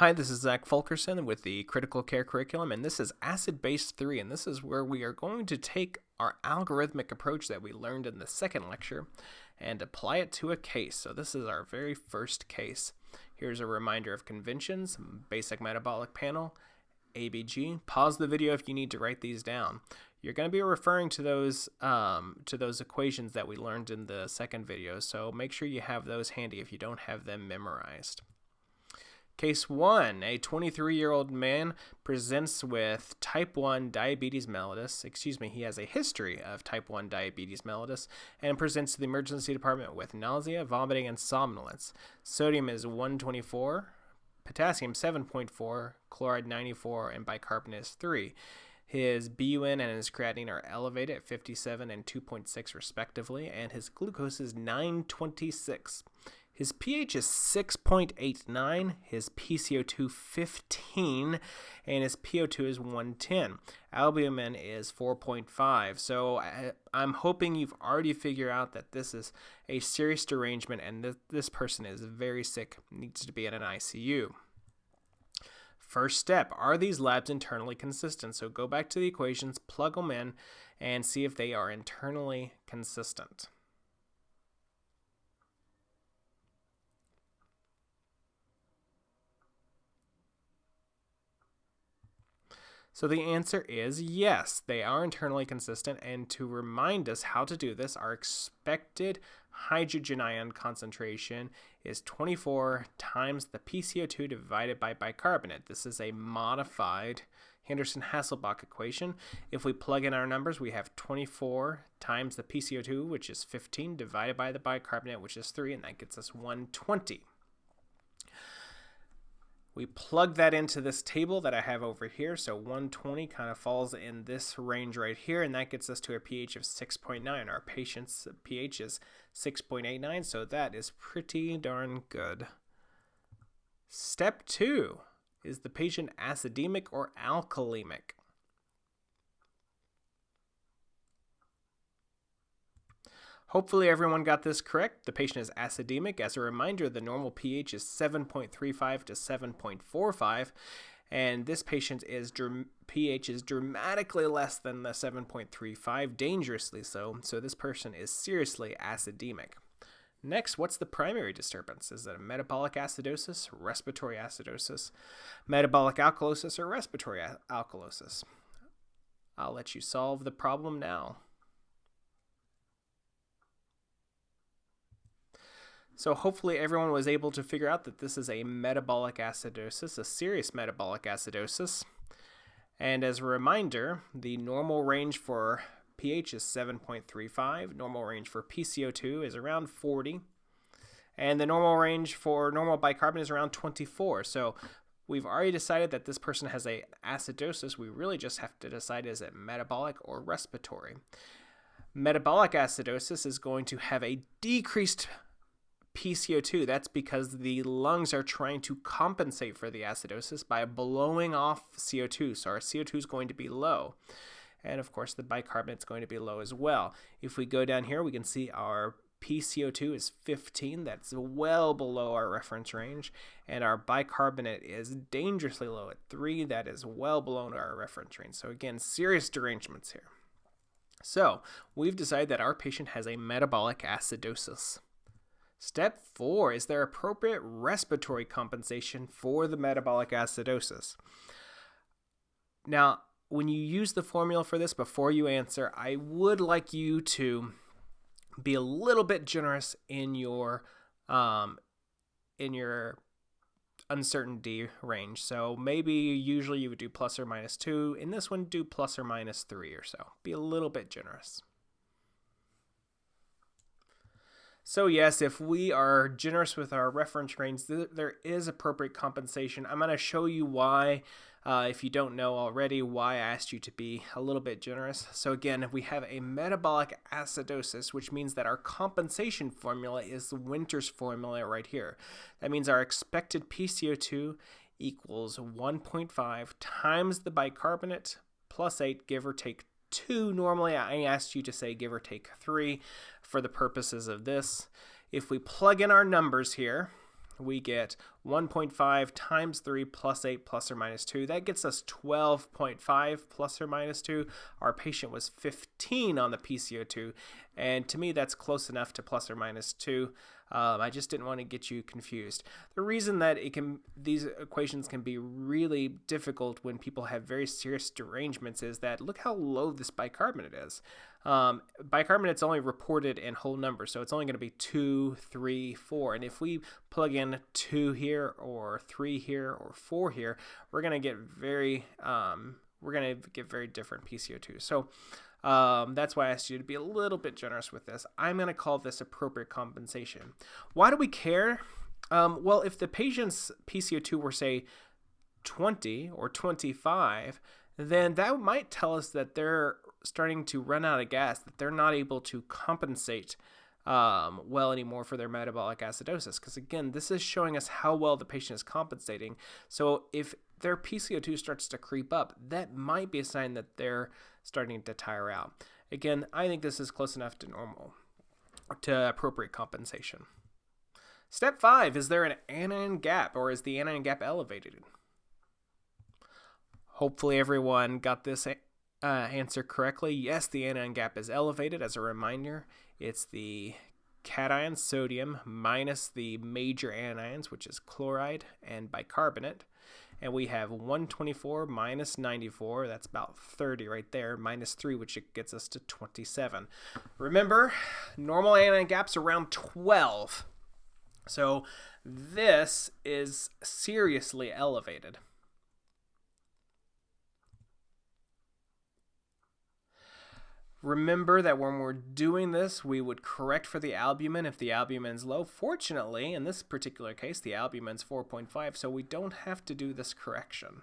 Hi, this is Zach Fulkerson with the Critical Care Curriculum, and this is Acid-Base 3, and this is where we are going to take our algorithmic approach that we learned in the second lecture and apply it to a case. So this is our very first case. Here's a reminder of conventions, basic metabolic panel, ABG. Pause the video if you need to write these down. You're going to be referring to those equations that we learned in the second video, so make sure you have those handy if you don't have them memorized. Case 1, a 23-year-old man presents with type 1 diabetes mellitus. He has a history of type 1 diabetes mellitus and presents to the emergency department with nausea, vomiting, and somnolence. Sodium is 124, potassium 7.4, chloride 94, and bicarbonate is 3. His BUN and his creatinine are elevated at 57 and 2.6 respectively, and his glucose is 926. His pH is 6.89, his PCO2 15, and his PO2 is 110. Albumin is 4.5. So I'm hoping you've already figured out that this is a serious derangement and this person is very sick, needs to be in an ICU. First step, are these labs internally consistent? So go back to the equations, plug them in, and see if they are internally consistent. So the answer is yes, they are internally consistent, and to remind us how to do this, our expected hydrogen ion concentration is 24 times the PCO2 divided by bicarbonate. This is a modified Henderson-Hasselbalch equation. If we plug in our numbers, we have 24 times the PCO2, which is 15, divided by the bicarbonate, which is 3, and that gets us 120. We plug that into this table that I have over here, so 120 kind of falls in this range right here, and that gets us to a pH of 6.9. Our patient's pH is 6.89, so that is pretty darn good. Step 2, is the patient acidemic or alkalemic? Hopefully everyone got this correct. The patient is acidemic. As a reminder, the normal pH is 7.35 to 7.45, and this patient's pH is dramatically less than the 7.35, dangerously so. So this person is seriously acidemic. Next, what's the primary disturbance? Is it a metabolic acidosis, respiratory acidosis, metabolic alkalosis, or respiratory alkalosis? I'll let you solve the problem now. So hopefully everyone was able to figure out that this is a metabolic acidosis, a serious metabolic acidosis. And as a reminder, the normal range for pH is 7.35, normal range for PCO2 is around 40, and the normal range for normal bicarbonate is around 24. So we've already decided that this person has a acidosis. We really just have to decide, is it metabolic or respiratory? Metabolic acidosis is going to have a decreased PCO2. That's because the lungs are trying to compensate for the acidosis by blowing off CO2. So our CO2 is going to be low. And of course, the bicarbonate is going to be low as well. If we go down here, we can see our PCO2 is 15. That's well below our reference range. And our bicarbonate is dangerously low at 3. That is well below our reference range. So again, serious derangements here. So we've decided that our patient has a metabolic acidosis. Step 4, is there appropriate respiratory compensation for the metabolic acidosis? Now, when you use the formula for this, before you answer, I would like you to be a little bit generous in your uncertainty range. So maybe usually you would do plus or minus 2. In this one, do plus or minus 3 or so. Be a little bit generous. So yes, if we are generous with our reference range, there is appropriate compensation. I'm going to show you why, if you don't know already, why I asked you to be a little bit generous. So again, we have a metabolic acidosis, which means that our compensation formula is the Winter's formula right here. That means our expected PCO2 equals 1.5 times the bicarbonate plus 8, give or take 2. Normally I asked you to say give or take 3 for the purposes of this. If we plug in our numbers here, we get 1.5 times 3 plus 8 plus or minus 2. That gets us 12.5 plus or minus 2. Our patient was 15 on the PCO2, and to me that's close enough to plus or minus 2. I just didn't want to get you confused. The reason that these equations can be really difficult when people have very serious derangements is that look how low this bicarbonate is. Bicarbonate's only reported in whole numbers, so it's only going to be 2, 3, 4. And if we plug in 2 here or 3 here or 4 here, we're going to get very different PCO2. So that's why I asked you to be a little bit generous with this. I'm going to call this appropriate compensation. Why do we care? Well, if the patient's PCO2 were, say, 20 or 25, then that might tell us that they're starting to run out of gas, that they're not able to compensate well anymore for their metabolic acidosis. Because again, this is showing us how well the patient is compensating. So if their PCO2 starts to creep up, that might be a sign that they're starting to tire out. Again, I think this is close enough to normal, to appropriate compensation. Step 5, is there an anion gap, or is the anion gap elevated? Hopefully everyone got this answer correctly. Yes, the anion gap is elevated. As a reminder, it's the cation sodium minus the major anions, which is chloride and bicarbonate. And we have 124 minus 94, that's about 30 right there, minus 3, which gets us to 27. Remember, normal anion gap's around 12. So this is seriously elevated. Remember that when we're doing this, we would correct for the albumin if the albumin's low. Fortunately, in this particular case, the albumin's 4.5, so we don't have to do this correction.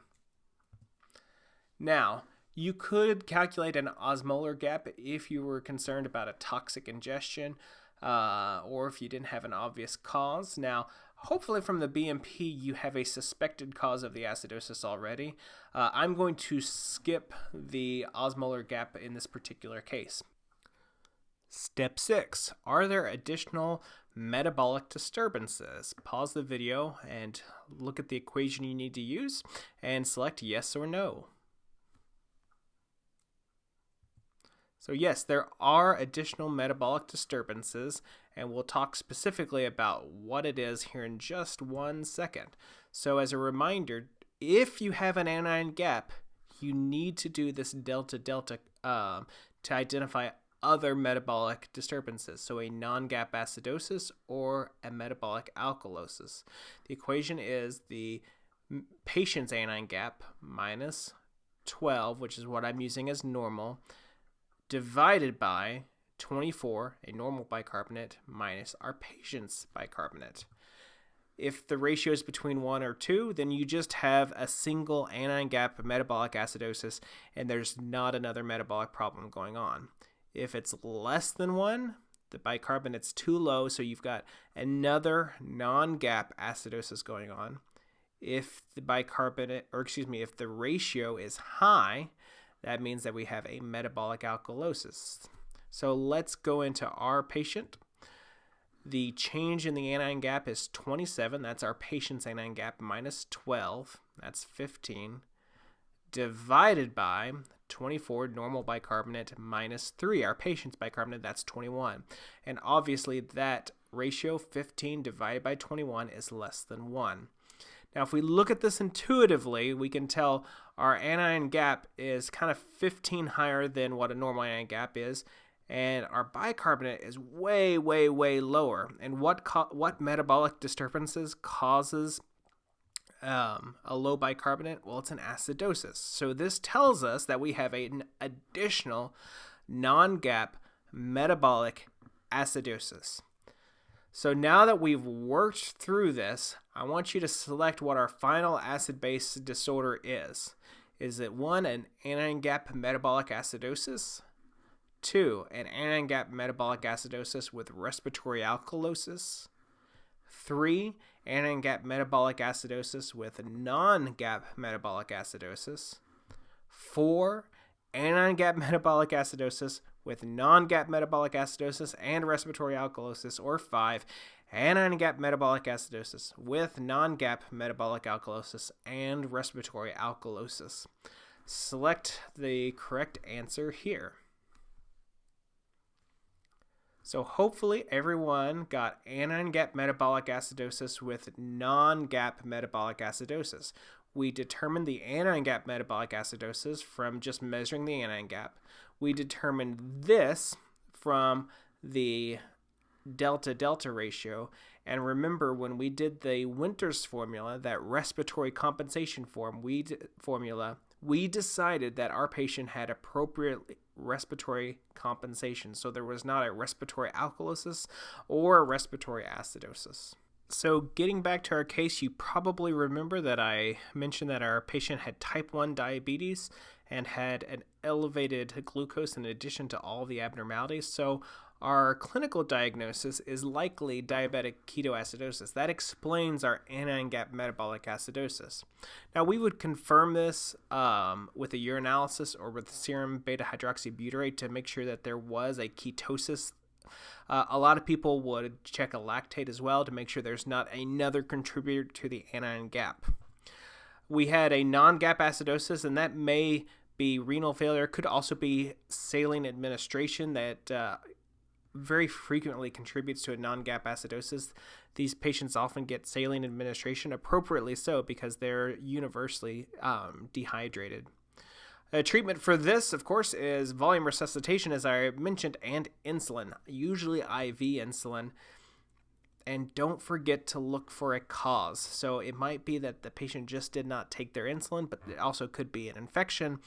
Now, you could calculate an osmolar gap if you were concerned about a toxic ingestion or if you didn't have an obvious cause. Now, hopefully from the BMP, you have a suspected cause of the acidosis already. I'm going to skip the osmolar gap in this particular case. Step 6, are there additional metabolic disturbances? Pause the video and look at the equation you need to use and select yes or no. So yes, there are additional metabolic disturbances, and we'll talk specifically about what it is here in just 1 second. So as a reminder, if you have an anion gap, you need to do this delta-delta to identify other metabolic disturbances, so a non-gap acidosis or a metabolic alkalosis. The equation is the patient's anion gap minus 12, which is what I'm using as normal, divided by 24, a normal bicarbonate, minus our patient's bicarbonate. If the ratio is between 1 or 2, then you just have a single anion gap metabolic acidosis, and there's not another metabolic problem going on. If it's less than 1, the bicarbonate's too low, so you've got another non-gap acidosis going on. If the if the ratio is high, that means that we have a metabolic alkalosis. So let's go into our patient. The change in the anion gap is 27. That's our patient's anion gap minus 12. That's 15. Divided by 24, normal bicarbonate, minus 3, our patient's bicarbonate, that's 21. And obviously that ratio, 15 divided by 21, is less than 1. Now, if we look at this intuitively, we can tell our anion gap is kind of 15 higher than what a normal anion gap is, and our bicarbonate is way, way, way lower. And what metabolic disturbances causes a low bicarbonate? Well, it's an acidosis. So this tells us that we have an additional non-gap metabolic acidosis. So now that we've worked through this, I want you to select what our final acid-base disorder is. Is it 1, an anion gap metabolic acidosis? 2, an anion gap metabolic acidosis with respiratory alkalosis? 3, anion gap metabolic acidosis with non-gap metabolic acidosis? 4, anion gap metabolic acidosis with non-gap metabolic acidosis and respiratory alkalosis? Or 5, anion gap metabolic acidosis with non-gap metabolic alkalosis and respiratory alkalosis. Select the correct answer here. So hopefully everyone got anion gap metabolic acidosis with non-gap metabolic acidosis. We determined the anion gap metabolic acidosis from just measuring the anion gap. We determined this from the delta-delta ratio. And remember, when we did the Winters formula, that respiratory compensation formula, we decided that our patient had appropriate respiratory compensation. So there was not a respiratory alkalosis or a respiratory acidosis. So getting back to our case, you probably remember that I mentioned that our patient had type 1 diabetes and had an elevated glucose in addition to all the abnormalities. So our clinical diagnosis is likely diabetic ketoacidosis. That explains our anion gap metabolic acidosis. Now, we would confirm this with a urinalysis or with serum beta-hydroxybutyrate to make sure that there was a ketosis. A lot of people would check a lactate as well to make sure there's not another contributor to the anion gap. We had a non-gap acidosis, and that may be renal failure. Could also be saline administration that very frequently contributes to a non-gap acidosis. These patients often get saline administration, appropriately so, because they're universally dehydrated. Treatment for this, of course, is volume resuscitation, as I mentioned, and insulin, usually IV insulin. And don't forget to look for a cause. So it might be that the patient just did not take their insulin, but it also could be an infection,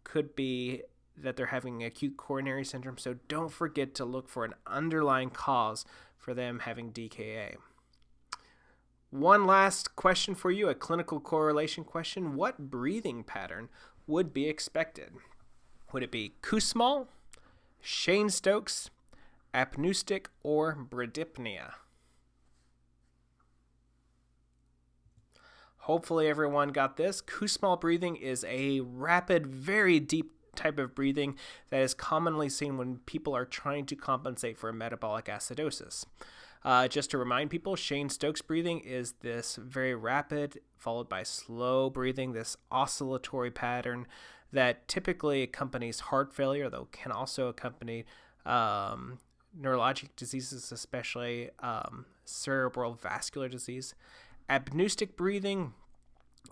could be that they're having acute coronary syndrome. So don't forget to look for an underlying cause for them having DKA. One last question for you, a clinical correlation question. What breathing pattern would be expected? Would it be Kussmaul, Cheyne-Stokes, apneustic, or bradypnea? Hopefully everyone got this. Kussmaul breathing is a rapid, very deep type of breathing that is commonly seen when people are trying to compensate for a metabolic acidosis. Just to remind people, Cheyne-Stokes breathing is this very rapid, followed by slow breathing, this oscillatory pattern that typically accompanies heart failure, though can also accompany neurologic diseases, especially cerebral vascular disease. Apneustic breathing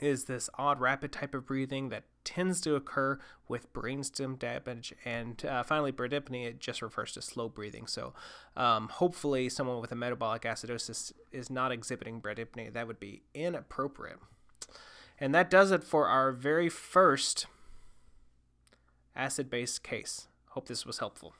is this odd rapid type of breathing that tends to occur with brainstem damage. And finally, bradypnea just refers to slow breathing. So hopefully someone with a metabolic acidosis is not exhibiting bradypnea. That would be inappropriate. And that does it for our very first acid-base case. Hope this was helpful.